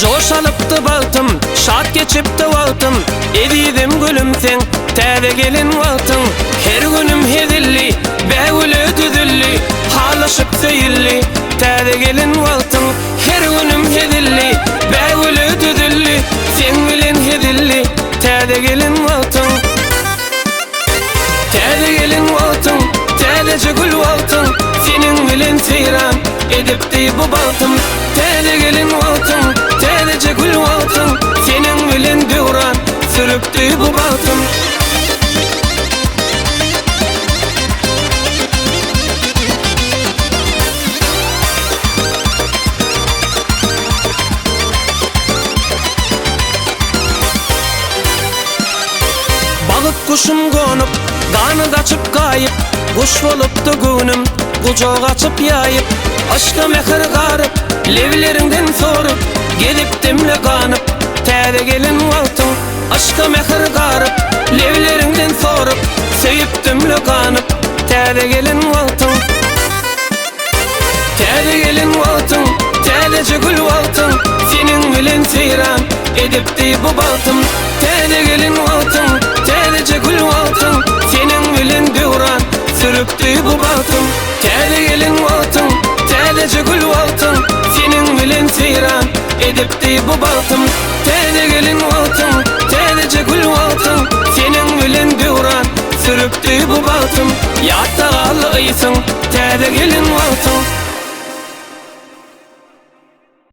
Joş alıptı baltım, şat geçipti valtım. Edidim gülüm sen, täze gelin valtın. Her günüm hedilli, bägülü düdülli. Halaşıp seyilli, täze gelin valtın. Her günüm hedilli, bägülü düdülli. Sen bilen hedilli, täze gelin valtın. Täze gelin valtın, täzece gül valtın. Senin bilen seyran edipdi bu baltım. Täze gelin valtın, täzece gül valtın. Senin bilen döwran sürüpdi bu baltım. Balık kuşum konup, kanı kaçıp kayıp. Kuş bolupdu günüm, kucak açıp yayıp. Aşka mehir garıp, levlerinden sorup. Gedip demle kanıp, täze gelin valtın. Aşka mehir garıp, levlerinden sorup. Söyüp demle kanıp, täze gelin valtın. Täze gelin valtın, täzece gül valtın. Senin bilen seyran edipdi bu baltım. Täze gelin valtın, täzece gül valtın. Senin bilen döwran sürüpdi bu baltım. Täze gelin valtın, täzece gül valtın. Senin bilen seyran edipdi bu baltım. Täze gelin valtın, täzece gül valtın. Senin bilen döwran sürüpdi bu baltım. Ýatda galy ysyn, täze gelin valtın.